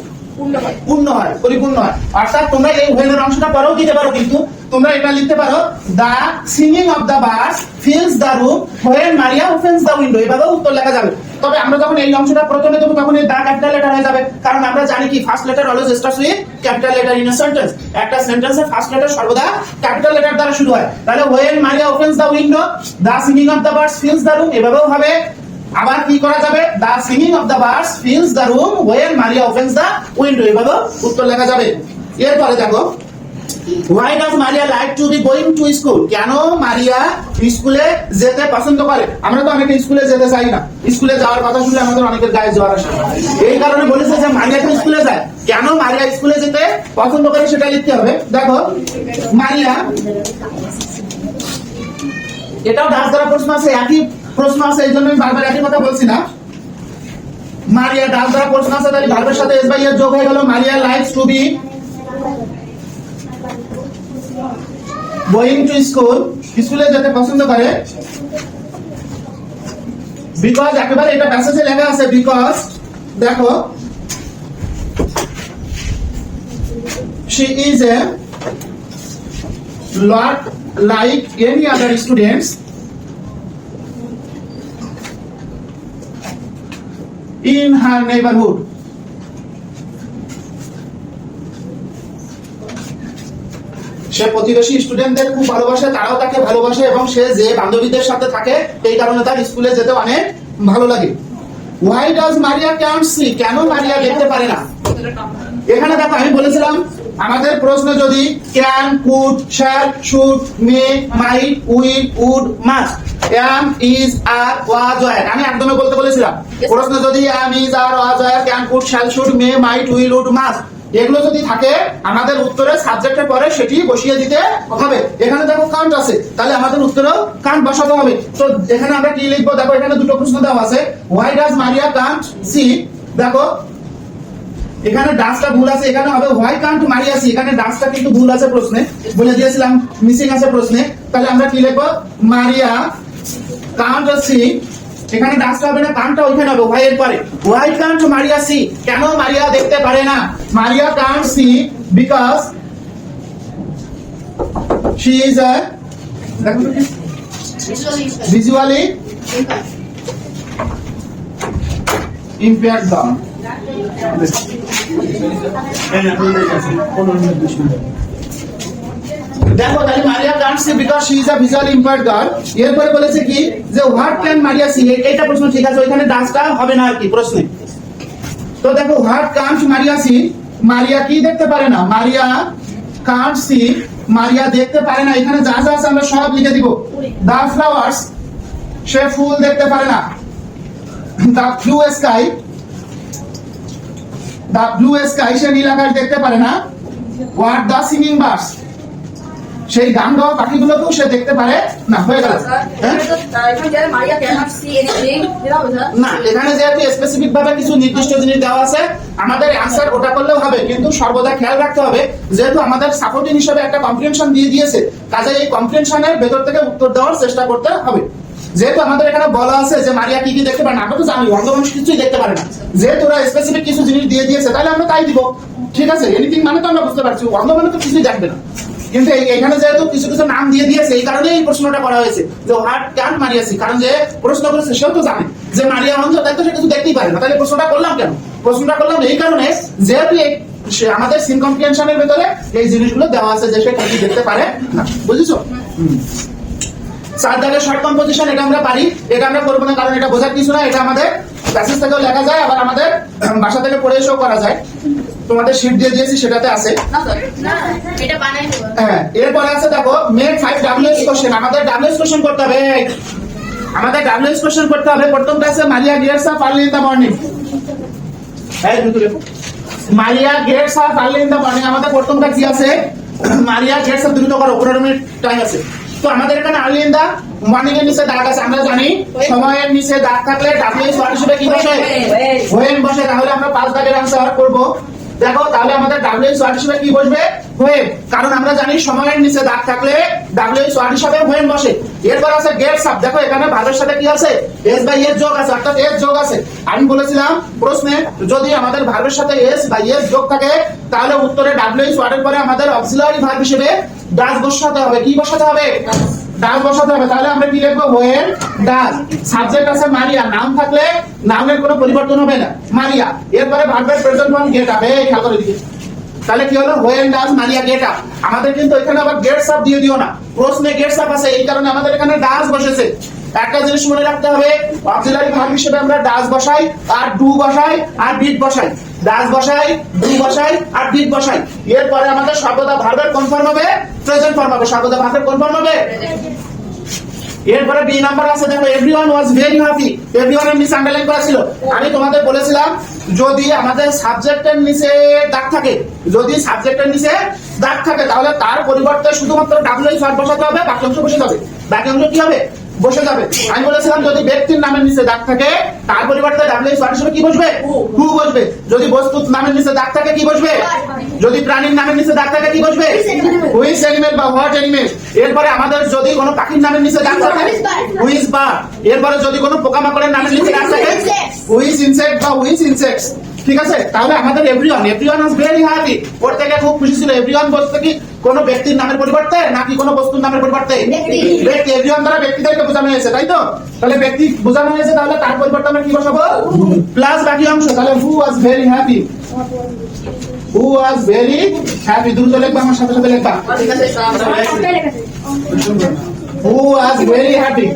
পূর্ণ হয়, পরিপূর্ণ হয়। অর্থাৎ তোমরা এই হোয়েনের অংশটা পরেও দিতে পারো, কিন্তু তোমরা এটা লিখতে পারো the singing of the birds fills the room when Maria opens the window, এভাবে উত্তর লেখা যাবে। তবে আমরা যখন এই অংশটা প্রথমে দেবো তখন এই দা ক্যাপিটাল লেটার হয়ে যাবে, কারণ আমরা জানি কি first letter always starts with capital letter in a sentence. একটা সেন্টেন্সের ফার্স্ট লেটার সর্বদা ক্যাপিটাল লেটার দ্বারা শুরু হয়। তাহলে when Maria opens the window, the singing of the birds fills the room, এভাবেও হবে। আবার কি করা যাবে, the singing of the birds fills the room when Maria opens the window, এভাবে উত্তর লেখা যাবে। এরপরে দেখো why does Maria like to be going to school, কেন মারিয়া স্কুলে যেতে পছন্দ করে। আমরা তো অনেকে স্কুলে যেতে চাই না, স্কুলে যাওয়ার কথা শুনলে আমাদের অনেকের গায়ে জ্বর আসে। এই কারণে বলেছে যে মারিয়া তো স্কুলে যায়, কেন মারিয়া স্কুলে যেতে পছন্দ করে সেটা লিখতে হবে। দেখো মারিয়া, এটাও ডাস দ্বারা প্রশ্ন আছে, একই প্রশ্ন আছে, এই জন্য আমি বারবার একই কথা বলছি না। মারিয়া ডাস দ্বারা প্রশ্ন আছে, তাহলে ভার্বের সাথে এস বাই এর যোগ হয়ে গেল। মারিয়া likes to be going to school, স্কুলে যেতে পছন্দ করে। বিকজ, একেবারে এটা প্যাসেজে লেখা আছে, বিকজ দেখো she is a lot like any other students in her neighborhood. সে প্রতিবেশী স্টুডেন্টদের খুব ভালোবাসে, তারাও তাকে ভালোবাসে, এবং সে যে বান্ধবীদের সাথে থাকে এই কারণে তার স্কুলে যেতে অনেক ভালো লাগে। Why does Maria can't see, কেন মারিয়া দেখতে পারে না। এখানে দেখো আমি বলেছিলাম আমাদের প্রশ্ন যদি can, could, shall, should, may, might, will, would, must, am, is, are, was, were, আমি একদমই বলতে বলেছিলাম। প্রশ্ন যদি am, is, are, was, were, can, could, shall, should, may, might, will, would, must, এগুলো যদি থাকে আমাদের উত্তরে সাবজেক্টের পরে সেটি বসিয়ে দিতে হবে। এখানে দেখো কান্ট আছে, তাহলে আমাদের উত্তরেও কান্ট বসাতে হবে। তো এখানে আমরা কি লিখবো, দেখো এখানে দুটো প্রশ্ন দেওয়া আছে। Why does Maria can't see, দেখো এখানে ডাসটা ভুল আছে, এখানে হবে why can't Maria see, এখানে ডাসটা কিন্তু ভুল আছে, প্রশ্নে বলে দিয়েছিলাম মিসিং আছে প্রশ্নে। তাহলে আমরা কি লিখবো, মারিয়া can't see, এখানে ডাসটা হবে না, কানটা ওইখানে হবে why এর পরে। Why can't Maria see, কেন মারিয়া দেখতে পারে না। Maria can't see because she is a visually impaired girl. দেখো তাহলে মারিয়া can't see because she is a visually impaired girl. এরপরে বলেছে কি যে হোয়াট ক্যান মারিয়া সি, এটা প্রশ্ন ঠিক আছে, ওইখানে ডাসটা হবে না আর কি প্রশ্নে। তো দেখো what can't Maria see, Maria কি দেখতে পারে না, মারিয়া কান্ট সি, মারিয়া দেখতে পারে না। এখানে যা যা আছে আমরা সব লিখে দিব। দা ফ্লাওয়ার্স, সে ফুল দেখতে পারে না। The blue sky, the blue sky সে নীল আকাশ দেখতে পারে না। হোয়াট দ্য সিঙ্গিং বার্ডস, সেই গান গাওয়া পাখিগুলোকেও সে দেখতে পারে না। হয়ে গেল। না, এখানে যেহেতু স্পেসিফিক ভাবে কিছু নির্দিষ্ট জিনিস দেওয়া আছে, আমাদের অ্যান্সার ওটা করলেও হবে, কিন্তু সর্বদা খেয়াল রাখতে হবে যেহেতু আমাদের সাপোর্টিং হিসেবে একটা কম্প্রিহেনশন দিয়ে দিয়েছে, কাজে এই কম্প্রিহেনশনের ভেতর থেকে উত্তর দেওয়ার চেষ্টা করতে হবে। যেহেতু আমাদের এখানে বলা আছে যে মারিয়া কি কি দেখতে পারে না, আমরা তো জানি অন্ধ মানুষ কিছুই দেখতে পারে না, যেহেতু ওরা স্পেসিফিক কিছু জিনিস দিয়ে দিয়েছে তাহলে আমরা তাই দিব। ঠিক আছে, এনিথিং মানে তো আমরা বুঝতে পারছি, অন্ধ মানে তো কিছুই দেখবে না। কিন্তু এখানে যেহেতু কিছু কিছু নাম দিয়ে দিয়েছে, এই কারণে এই প্রশ্নটা করা হয়েছে যে হোয়াট ক্যান মারিয়া সি, কারণ যে প্রশ্ন করেছে সেও তো জানে যে মারিয়া অন্ধ, তাই তো সে কিছু দেখতেই পারে না। তাহলে প্রশ্নটা করলাম কেন? প্রশ্নটা করলাম এই কারণে যেহেতু আমাদের সিন কম্প্রিহেনশনের ভিতরে এই জিনিসগুলো দেওয়া আছে যে সে কি দেখতে পারে না। বুঝেছো? চার দাগের শর্ট কম্পোজিশন, এটা আমরা পারি, এটা আমরা করবো না কারণ এটা বোঝার কিছু না, এটা আমাদের প্যাসেজ থেকেও লেখা যায়, আবার আমাদের বাসা থেকে পড়ে এসেও করা যায়। তোমাদের শীট দিয়ে দিয়েছি, সেটাতে আছে। হ্যাঁ, এরপরে আছে দেখো মেক 5 WH কোশ্চেন। আমাদের WH কোশ্চেন করতে হবে, আমাদের WH কোশ্চেন করতে হবে। প্রথমটা আছে মারিয়া gets up early in the morning. এই দুটো লেখো, মারিয়া gets up early in the morning. আমাদের প্রথমটা কি আছে? মারিয়া গেটস আপ, দ্রুত করো, 15 মিনিট টাইম আছে। তো আমাদের এখানে আর্লি ইন দা মর্নিং এর নিচে দাগ আছে, আমরা জানি সময়ের নিচে দাগ থাকলে WH ওয়ার্ড হিসেবে কি বসে? হোয়েন বসে। তাহলে আমরা 5 দাগের আনসার করব। দেখো তাহলে আমাদের WH ওয়ার্ড হিসেবে কি বসবে? হোয়েন, কারণ আমরা জানি সময়ের নিচে দাগ থাকলে WH ওয়ার্ড হিসেবে হোয়েন বসে। এরপর আছে গেটস আপ, দেখো এখানে ভার্বের সাথে কি আছে? এস বাই এস যোগ আছে, অর্থাৎ এস যোগ আছে। আমি বলেছিলাম প্রশ্নে যদি আমাদের ভার্বের সাথে এস বাই এস যোগ থাকে তাহলে উত্তরে WH ওয়ার্ডের পরে আমাদের অক্সিলারি ভার্ব হিসেবে ডাজ বসাতে হবে। কি বসাতে হবে? ডাজ বসাতে হবে। তাহলে আমরা কি লিখবো? When does. সাবজেক্ট আছে মারিয়া, নাউন থাকলে নাউনের কোনো পরিবর্তন হবে না, মারিয়া। এরপরে ভার্বের প্রেজেন্ট ফর্ম গেট আপ, এই খেয়াল করে দিকে। তাহলে কি হলো? When does Maria get up. আমাদের কিন্তু এখানে আবার গেটস আপ দিয়ে দিও না, প্রশ্নে গেটস আপ আছে, এই কারণে আমাদের এখানে ডাজ বসেছে। একটা জিনিস মনে রাখতে হবে, অক্সিলারি ভার্ব হিসেবে আমরা ডাজ বসাই আর ডু বসাই আর ডিড বসাই, ডাজ বসাই, ডু বসাই আর ডিড বসাই। এরপরে আমাদের সর্বদা ভার্বের কোন ফর্ম হবে? প্রেজেন্ট ফর্ম হবে। সর্বদা ভার্বের কোন ফর্ম হবে? এরপরে বি নাম্বার আছে, দেখো এভরিওয়ান ওয়াজ ভেরি হ্যাপি। এভরিওয়ান এর নিচে আন্ডারলাইন করা ছিল। আমি তোমাদের বলেছিলাম যদি আমাদের সাবজেক্টের নিচে দাগ থাকে, যদি সাবজেক্টের নিচে দাগ থাকে তাহলে তার পরিবর্তে শুধুমাত্র WH ওয়ার্ড বসাতে হবে, বাকি অংশ বসে যাবে। বাকি অংশ কি হবে? বসে যাবে। আমি বলেছিলাম যদি ব্যক্তির নামের নিচে দাগ থাকে তার পরিবর্তে WH ওয়ার্ড হিসেবে কি বসবে? হু বসবে। যদি বস্তুর নামের নিচে দাগ থাকে কি বসবে? যদি প্রাণীর নামের নিচে দাগ থাকে কি বসবে? হুইচ অ্যানিমেল বা হোয়াট অ্যানিমেল। এরপরে আমাদের যদি কোনো পাখির নামের নিচে দাগ থাকে হুইচ বার্ড। এরপরে যদি কোনো পোকামাকড়ের নামের নিচে দাগ থাকে হুইচ ইনসেক্ট বা হুইচ ইনসেক্টস। ঠিক আছে, তাহলে আমাদের এভরিওয়ান ওয়াজ ভেরি হ্যাপি, প্রত্যেকে খুব খুশি ছিল। এভরিওয়ান বলতে কি কোন ব্যক্তির নামের পরিবর্তে নাকি কোন বস্তুর নামের পরিবর্তে? ব্যক্তি। এভরিওয়ান দ্বারা ব্যক্তিদেরকে বোঝানো হয়েছে, তাই তো? তাহলে ব্যক্তি বোঝানো হয়েছে, তাহলে তার পরিবর্তে আমরা কি বসাবো? প্লাস বাকি অংশ। তাহলে who was very happy, who was very happy. দ্রুত লিখবা, আমার সাথে সাথে লিখবা। ঠিক আছে, হু ওয়াজ ভেরি হ্যাপি।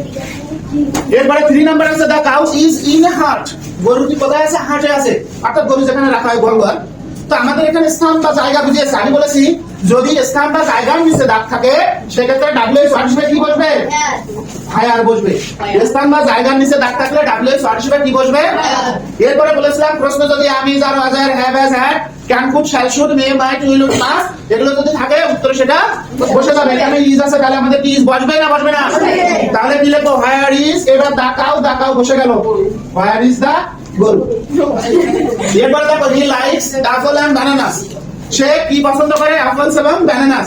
এরপরে 3 নাম্বার আছে the cow is in a hut. গরু কি কোথায় আছে? হাটে আছে, অর্থাৎ গরু যেখানে রাখা হয় ঘর। তো আমাদের এখানে স্থান বা জায়গা বুঝিয়েছে। আমি বলেছি যদি স্থান বা জায়গার নিচে দাগ থাকে সেক্ষেত্রে WH ওয়ার্ড হিসেবে কি বসবে? হায়ার বসবে। স্থান বা জায়গার নিচে দাগ থাকলে WH ওয়ার্ড হিসেবে কি বসবে? এরপরে বলেছিলাম প্রশ্ন যদি আমি, যার, আজার, have, has, had, can, could, shall, should, may, might, will, must এগুলো যদি থাকে উত্তরে সেটা বসে যাবে। এখানে ইজ আছে, তাহলে আমাদের কি ইজ বসবে না বসবে না? তাহলে কি লিখবো? Where is. এবার দা কাউ বসে গেল, হোয়ার ইজ দা গরু। এরপরে দেখো he likes apple and bananas. সে কি পছন্দ করে? অ্যাপলস এবং বানানাস।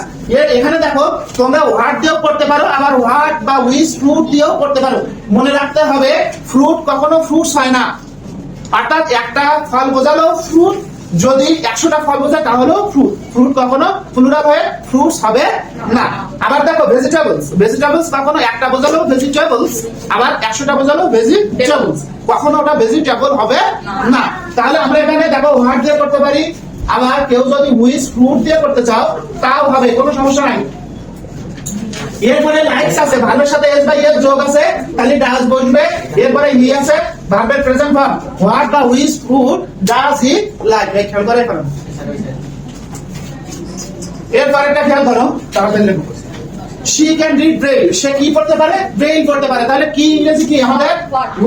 এখানে দেখো তোমরা হোয়াট দিয়েও পড়তে পারো, আবার হোয়াট বা উইচ ফ্রুট দিয়েও পড়তে পারো। মনে রাখতে হবে ফ্রুট কখনো ফ্রুটস হয় না, অর্থাৎ একটা ফল বোঝালো ফ্রুট, যদি 100টা ফল বোঝায় তাহলেও ফ্রুট। ফ্রুট কখনো প্লুরাল হয়ে ফ্রুটস হবে না। আবার দেখো ভেজিটেবলস কখনো একটা বোঝালো ভেজিটেবলস, আবার 100টা বোঝালো ভেজিটেবলস, কখনো ওটা ভেজিটেবল হবে না। তাহলে আমরা এখানে দেখো হোয়াট দিয়ে করতে পারি, আবার কেউ যদি হুইচ ফ্রুট দিয়ে করতে চাও তাও হবে, কোনো সমস্যা নাই। এরপরে লাইকস আছে, ভার্বের সাথে এস বাই এস যোগ আছে, তাহলে ডাজ বসবে। এরপরে হি আছে, ভার্বের প্রেজেন্ট ফর্ম। হোয়াট বা which fruit does he like. এই খেয়াল করে করো। এরপরে একটা খেয়াল করো, তাড়াতাড়ি লিখো। she can read braille, সে কি পড়তে পারে? ব্রেইল পড়তে পারে। তাহলে কি ইংরেজি কি আমাদের?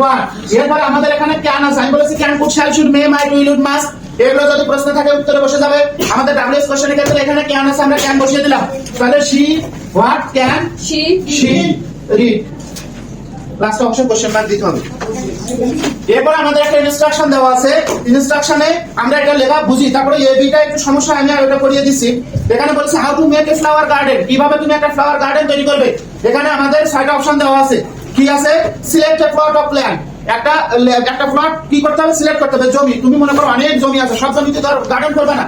what। এরপর আমাদের এখানে ক্যান আছে, আমি বলেছি can, could, shall, should, may, might, will, would, must, এগুলো যদি প্রশ্ন থাকে উত্তরে বসে যাবে। আমাদের ডাব্লিউএস কোশ্চেনের ক্ষেত্রে এখানে ক্যান আছে, আমরা ক্যান বসিয়ে দিলাম। তাহলে she what can she read, last option question mark দিতে হবে। এরপর আমাদের একটা ইনস্ট্রাকশন দেওয়া আছে, ইনস্ট্রাকশনে আমরা এটা লেখা বুঝি, তারপরে এই বিটা একটু সমস্যা, আমি ওটা করিয়ে দিছি। এখানে বলছে how to make a flower garden, কিভাবে তুমি একটা ফ্লাওয়ার গার্ডেন তৈরি করবে। এখানে আমাদের 6টা অপশন দেওয়া আছে। কি আছে? Select a plot of land, একটা প্লট কি করতে হবে? সিলেক্ট করতে হবে। জমি, তুমি মনে করো অনেক জমি আছে, সব জমিতে তো গার্ডেন করবে না,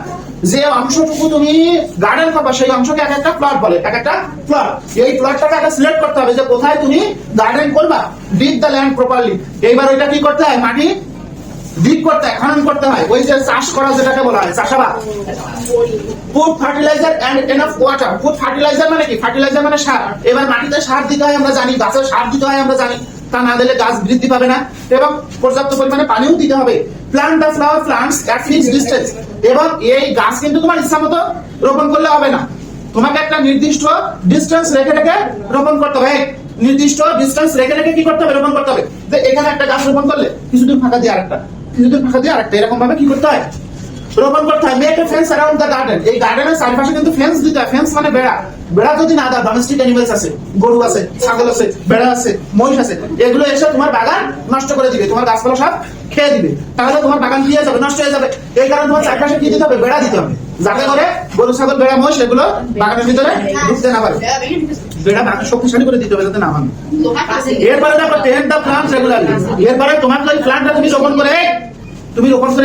যে অংশটুকু তুমি গার্ডেন করবে সেই অংশকে এক একটা প্লট বলে, এক একটা প্লট। এই প্লটটাকে আগে সিলেক্ট করতে হবে যে কোথায় তুমি গার্ডেন করবা। ডিগ দ্য ল্যান্ড প্রপারলি, এইবার ওইটা কি করতে হয়? মাটি ডিগ করতে হয়, খনন করতে হয়, ওই যে চাষ করা যেটাকে বলা হয় চাষাবাদ। Put fertiliser and enough water, put fertiliser মানে কি? ফার্টিলাইজার মানে সার। এবার মাটিতে সার দিতে হয় আমরা জানি, গাছে সার দিতে হয় আমরা জানি, তা না দিলে গাছ বৃদ্ধি পাবে না, এবং পর্যাপ্ত পরিমাণে পানিও দিতে হবে। Plant the flower plants at fixed distance, এবং এই গাছ কিন্তু তোমার ইচ্ছা মতো রোপণ করলে হবে না, তোমাকে একটা নির্দিষ্ট ডিসটেন্স রেখে রেখে রোপণ করতে হবে। নির্দিষ্ট ডিসটেন্স রেখে রেখে কি করতে হবে? রোপণ করতে হবে। যে এখানে একটা গাছ রোপণ করলে কিছুদিন ফাঁকা দিয়ে আরেকটা, কিছুদিন ফাঁকা দিয়ে আরেকটা, এরকম ভাবে কি করতে হয়? রোপণ করতে হয়। Make a fence around the garden, এই গার্ডেনের চারপাশে কিন্তু ফেন্স দিতে হয়। ফেন্স মানে বেড়া। বেড়া যদি না দাও, ডোমেস্টিক অ্যানিমেলস আছে, গরু আছে, ছাগল আছে, বেড়া আছে, মহিষ আছে, এগুলো এসে তোমার বাগান নষ্ট করে দিবে, তোমার গাছপালা সব খেয়ে দিবে, তাহলে তোমার বাগান কি হয়ে যাবে? নষ্ট হয়ে যাবে। এই কারণে তোমার চারপাশে কি দিতে হবে? বেড়া দিতে হবে, যাতে করে গরু, ছাগল, বেড়া, মহিষ এগুলো বাগানের ভিতরে ঢুকতে না পারে। বেড়া বাগান শক্তিশালী করে দিতে হবে যাতে না ভাঙে। এরপরে দেখো টেন্ট দ্য প্লান্টস রেগুলারলি, এরপরে তোমার ওই প্লান্টটা তুমি রোপণ করে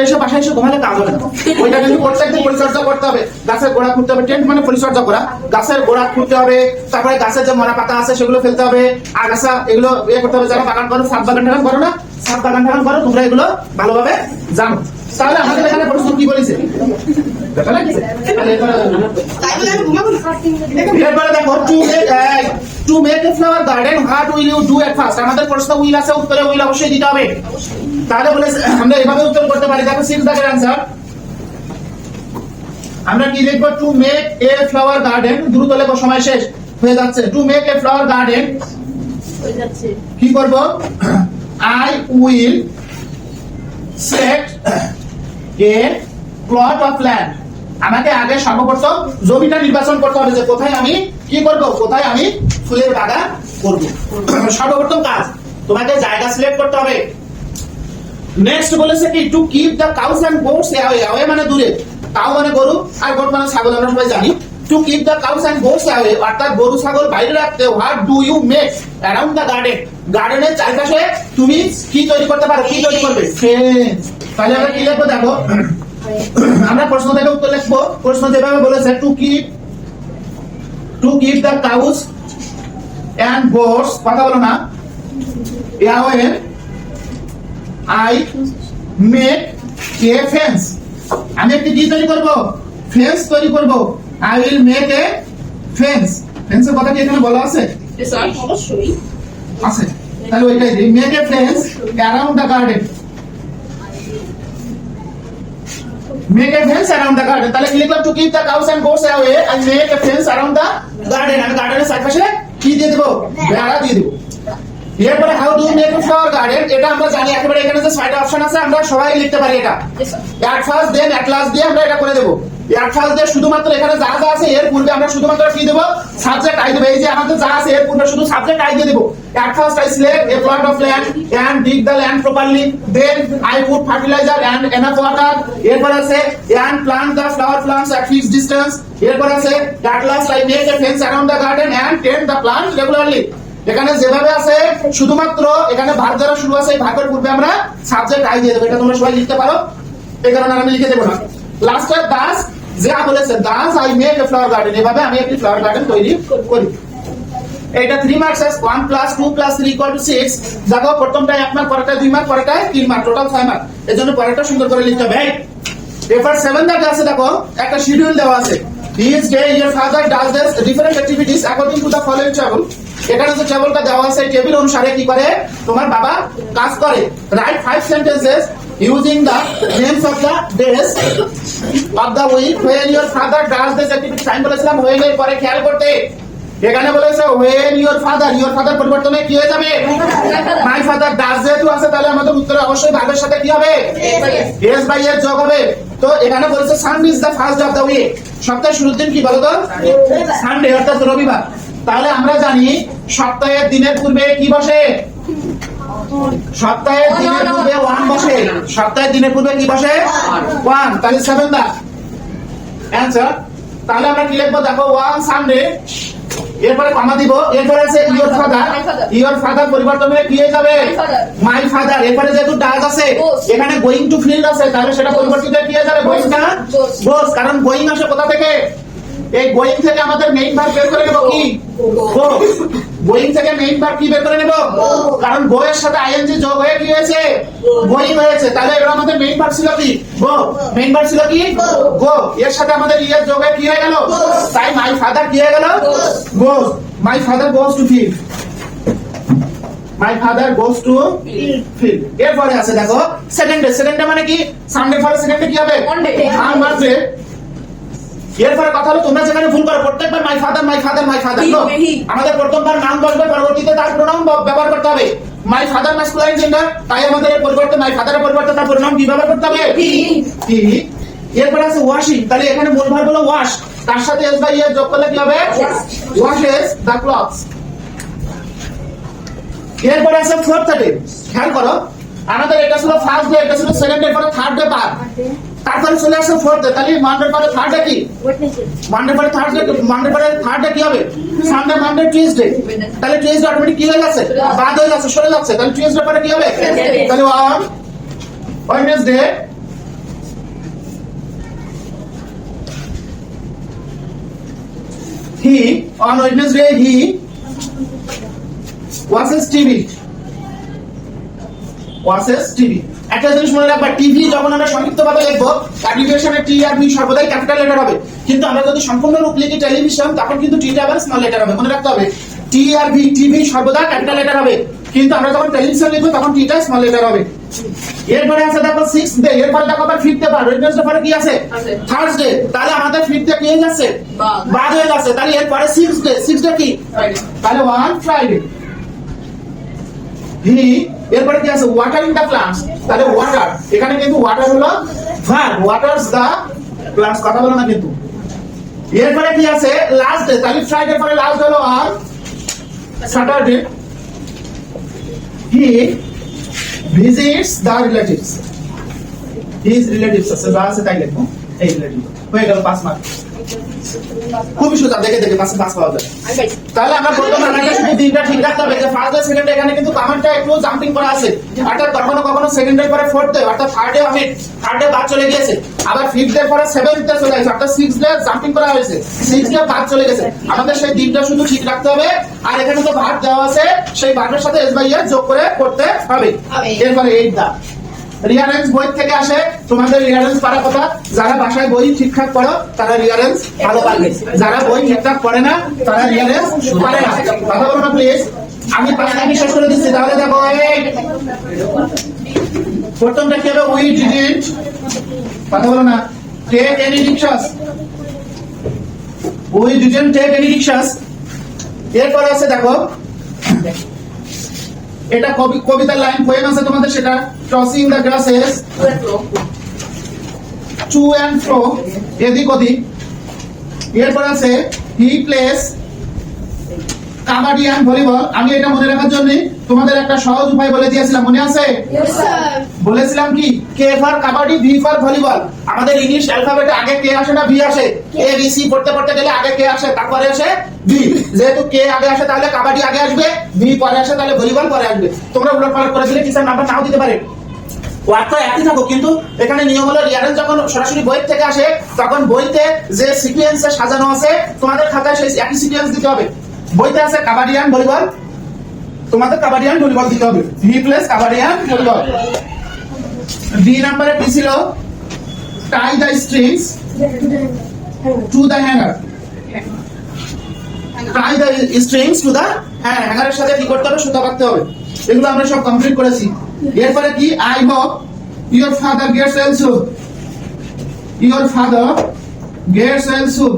এসে বাসায় এসে ঘুমালে কাজ হবে না, ওইটা কিন্তু প্রত্যেকদিন পরিচর্যা করতে হবে। গাছের গোড়া খুঁড়তে হবে, টেন্ট মানে পরিচর্যা করা, গাছের গোড়া খুঁড়তে হবে, তারপরে গাছের যে মরা পাতা আছে সেগুলো ফেলতে হবে, আগাছা এগুলো করতে হবে। যারা বাগান করো, ছাদ বাগান টাগান করো না, ছাদ বাগান টাগান করো, তোমরা এগুলো ভালোভাবে জানো। তাহলে আমাদের এখানে প্রশ্ন কি বলেছে? এরপরে দেখো to make a flower garden what will you do at first, আমাদের প্রশ্ন উইল আছে, উত্তরে উইল অবশ্যই দিতে হবে। তাহলে বলে আমরা এভাবে উত্তর করতে পারি। দেখো 6 দাগের आंसर আমরা কি লিখব? Two make a flower garden, দ্রুত লেখো, সময় শেষ হয়ে যাচ্ছে। Two make a flower garden হয়ে যাচ্ছে, কি করব? I will select a plot of land, আমাকে আগে সর্বপ্রথম জমিটা নির্বাচন করতে হবে যে কোথায় আমি কি করব, কোথায় আমি ফুলের বাগান করব। সর্বপ্রথম কাজ তোমাকে জায়গা সিলেক্ট করতে হবে। নেক্সট বলেছে কি to keep the cows and goats away, away মানে দূরে, কাউ মানে গরু আর গোট মানে ছাগল, আমরা সবাই জানি। To keep the cows and goats away, অর্থাৎ গরু ছাগল বাইরে রাখতে। What do you make around the garden, গার্ডেনের চারপাশে তুমি কি তৈরি করতে পারো? কি তৈরি করবে? ফেন্স। তাহলে আমরা কি লিখবো? দেখো আমরা প্রশ্ন থেকে উত্তর লিখবো। প্রশ্ন যেভাবে বলেছে to keep the cows and goats, কথা বলো না, away I make a fence, আমি একটি কি তৈরি করব? ফেন্স তৈরি করব। I will make a fence, ফেন্সের কথা কি এখানে বলা আছে? অবশ্যই আছে, তাহলে ওইটাই দিই, make a fence around the garden, make a fence around the garden। তাহলে কি লিখলাম? to keep the cows and goats away and make a fence around the garden, আমি গার্ডেনের চারপাশে কি দিয়ে দেব? বেড়া দিয়ে দেব। এরপরে how do make a flower garden, এটা আমরা জানি একেবারে, এখানে যে 6টা অপশন আছে আমরা সবাই লিখতে পারি এটা। At first then at last দিয়ে আমরা এটা করে দেব। এট ফার্স্ট দিয়ে শুধুমাত্র এখানে যা যা আছে এর পূর্বে আমরা শুধুমাত্র কি দেব? সাবজেক্ট আই দেব। এই যে আমাদের যা আছে এর পূর্বে শুধু সাবজেক্ট আই দিয়ে দেব। At first I select a plot of land and dig the land properly, then I put fertiliser and enough water, এরপর আছে and plant the flower plants at fixed distance, এরপর আছে at last I make a fence around the garden and tend the plants regularly. এখানে যেভাবে আছে শুধুমাত্র এখানে ভাগ দ্বারা শুরু আছে, এই ভাগের পূর্বে আমরা সাবজেক্ট আই দিয়ে দেব। এটা তোমরা সবাই লিখতে পারো, এই কারণে আমি লিখে দেব না। লাস্টে দাস যা বলেছে, Das I make a flower garden, এভাবে আমি একটি ফ্লাওয়ার গার্ডেন তৈরি করি। এটা 3 মার্কস আছে, 1 + 2 + 3 = 6। দেখো প্রথমটা 1 মার্ক, পরেরটা 2 মার্ক, পরেরটা 3 মার্ক, টোটাল 6 মার্ক। এজন্য পরেরটা সুন্দর করে লিখতে হবে। পেপার 7 দাগে আছে, দেখো একটা শিডিউল দেওয়া আছে। Each day your father does this different activities according to the following table, এখানে যে টেবিলটা দেওয়া আছে এই টেবিল অনুসারে কি করে তোমার বাবা কাজ করে। Right 5 sentences using the names of the days of the week when your father does this activity। আমি বলেছিলাম when এর পরে খেয়াল করতে, এখানে বলেছে when your father পরিবর্তনে কি হয়ে যাবে my father does যেহেতু আছে তাহলে আমাদের উত্তরে অবশ্যই ভার্বের সাথে কি হবে yes by এর যোগ হবে তো এখানে বলেছে Sunday is the first of the week সপ্তাহের শুরুর দিন কি বলো তো সানডে অর্থাৎ রবিবার তাহলে আমরা জানি সপ্তাহের দিনের পূর্বে কি বসে সপ্তাহের দিনের পূর্বে 1 বসে সপ্তাহের দিনের পূর্বে কি বসে 1 তাহলে 7 দা অ্যানসার তাহলে আমরা কি লিখবো দেখো 1 সানডে এরপরে কমা দিব এরপরে আছে ইওর ফাদার পরিবর্তন হয়ে কি হয়ে যাবে মাই ফাদার এরপরে যেহেতু ডাজ আছে এখানে গোইং টু ফিল্ড আছে তাহলে সেটা পরিবর্তিত হয়ে কি হয়ে যাবে গোইং না গোস কারণ গোইং আসে কোথা থেকে এই গোইং থেকে আমাদের মেইন ভার্ব বের করে নেব কি গো গোইং থেকে মেইন ভার্ব কি বের করে নেব কারণ গো এর সাথে আইএনজি যোগ হয়ে কি হয়েছে গোইং হয়েছে তাহলে এর আমাদের মেইন ভার্ব ছিল কি গো মেইন ভার্ব ছিল কি গো এর সাথে আমাদের ইয়ের যোগ হয়ে কি হয়ে গেল তাই মাই ফাদার কি হয়ে গেল goes my father goes to field my father goes to field এরপরে আছে দেখো সেকেন্ডে মানে কি সানডে পরে সেকেন্ডে কি হবে মানডে এরপরে কথা হলো তোমরা যেখানে ভুল করো প্রত্যেকবার মাই ফাদার আমাদের প্রথমবার নাম বসবে পরবর্তীতে তার প্রোনাউন ব্যবহার করতে হবে মাই ফাদার ম্যাসকুলাইন জেন্ডার তাই আমাদের এর পরিবর্তে মাই ফাদারের পরিবর্তে তার প্রোনাউন কি ব্যবহার করতে হবে হি এরপরে আছে ওয়াশিং তাহলে এখানে মূল ভার্ব হলো ওয়াশ তার সাথে এস বাই এর যোগ করলে কি হবে ওয়াশেস দ্য ক্লথস এরপরে আছে ফোর্থ ডে খেয়াল করো আমাদের এটা ছিল ফার্স্ট ডে এটা ছিল সেকেন্ড ডে পরে থার্ড ডে পার তারপরে চলে আসছে ফোর্থ ডে তাহলে মানডে পরে থার্ড ডে কি মানডে পরে থার্ড ডে কি হবে সানডে মানডে টিউসডে তাহলে টিউসডে অটোমেটিক কি হয়ে যাচ্ছে বাদ হয়ে যাচ্ছে সরে যাচ্ছে তাহলে টিউসডে পরে কি হবে তাহলে on Wednesday he on Wednesday he watches TV একটা জিনিস মনে রাখবা টিভি যখন আমরা সংক্ষিপ্ত ভাবে লিখবো অ্যাব্রিভিয়েশনে টি আর ভি সর্বদাই ক্যাপিটাল লেটার হবে কিন্তু আমরা যদি সম্পূর্ণ রূপ লিখি টেলিভিশন তখন কিন্তু টিটা আবার স্মল লেটার হবে মনে রাখতে হবে টি আর ভি টিভি সর্বদা ক্যাপিটাল লেটার হবে কিন্তু আমরা যখন টেলিভিশন লিখবো তখন টিটা স্মল লেটার হবে এরপরে আছে দেখো 6th ডে এরপরে দেখো আবার 5th ডে বার ওয়েডনেসডে পরে কি আছে থার্সডে তাহলে আমাদের 5th ডে কি হয়ে যাচ্ছে বাদ হয়ে যাচ্ছে তাহলে এরপরে 6th ডে কি তাহলে 1 ফ্রাইডে হি এরপরে কি আছে ওয়াটারিং দ্য প্লান্টস তাহলে ওয়াটার এখানে কিন্তু ওয়াটার হলো ভার্ব ওয়াটারস দ্য প্লান্টস কথা বলো না কিন্তু এরপরে কি আছে লাস্ট ডে তাহলে ফ্রাইডে পরে লাস্ট হলো আর Saturday he visits the relatives his relatives আছে যা আছে তাই লিখো এই রিলেটিভ হয়ে গেল 5 মার্ক খুবই সোজা দেখে পাশে পাস পাওয়া যায় তাহলে আমরা প্রথমে আমাদের শুধু দিনটা ঠিক রাখতে হবে যে ফার্স্ট ডে সেকেন্ড ডে এখানে কিন্তু কমেন্টটা একটু জাম্পিং করা আছে অর্থাৎ কখনো সেকেন্ড ডে পরে ফোর্থ ডে অর্থাৎ থার্ড ডে বাদ চলে গিয়েছে আবার ফিফথ ডে পরে সেভেন্থ ডে চলে গেছে অর্থাৎ 6th ডে জাম্পিং করা হয়েছে 6th ডে বাদ চলে গেছে আমাদের সেই দিনটা শুধু ঠিক রাখতে হবে আর এখানে তো ভার্ব দেওয়া আছে সেই ভার্বের সাথে এস বাই এর যোগ করে করতে হবে এরপরে 8 দা রিয়ারেন্স বই থেকে আসে তোমাদের রিয়ারেন্স পারার কথা যারা বাসায় বই ঠিকঠাক পড়ো তারা রিয়ারেন্স ভালো পারবে যারা বই ঠিকঠাক পড়ে না তারা রিয়ারেন্স পারে না কথা বলো না প্লিজ আমি 5 মিনিট শেষ করে দিচ্ছি তাহলে দেখো প্রথমটা কি হবে উই ডিডন্ট কথা বলো না take any rickshaws we didn't take any rickshaws এরপর আছে দেখো এটা কবিতার লাইন পোয়েম আছে তোমাদের সেটা crossing the grasses to and fro এদিক ওদিক এরপর আছে he plays kabaddi and volleyball আমি এটা মনে রাখার জন্য তোমাদের একটা সহজ উপায় বলে দিয়েছিলাম মনে আছে বলেছিলাম কি K for kabaddi V for volleyball আমাদের ইংলিশ অ্যালফাবেটে আগে কে আসে না ভি আসে এ বি সি পড়তে গেলে আগে কে আসে তারপরে আসে ভি যেহেতু কে আগে আসে তাহলে কাবাডি আগে আসবে ভি পরে আসে তাহলে ভলিবল পরে আসবে তোমরা উলটপালট করে দিলে টিচার নাম্বার নাও দিতে পারে ওয়ার্ড একই থাকো কিন্তু এখানে নিয়ম হলো রিয়ারেন্স যখন সরাসরি বই থেকে আসে তখন বইতে যে সিকোয়েন্সে সাজানো আছে তোমাদের খাতায় সেই একই সিকোয়েন্স দিতে হবে বইতে আছে কাবাডি এন্ড ভলিবল তোমাদের কাবাডি এন্ড ভলিবল দিতে হবে V plus kabaddi and volleyball D নম্বরে কি ছিল tie the strings to the hanger tie the strings to the হ্যাঙ্গারের সাথে কি করতে হবে সুতা বাঁধতে হবে এগুলো আমরা সব কমপ্লিট করেছি এরপরে কি I hope your father gets well soon your father gets well soon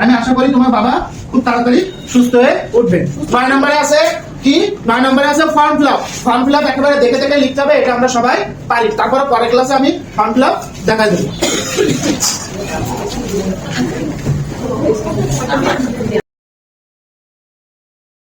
আমি আশা করি তোমার বাবা খুব তাড়াতাড়ি সুস্থ হয়ে উঠবেন। 9 নম্বরে আছে কি? 9 নম্বরে আছে form fill up. Form fill up একেবারে দেখে দেখে লিখতে হবে, এটা আমরা সবাই পারি। তারপরে পরের ক্লাসে আমি ফর্ম ফিল আপ দেখাই দেবো।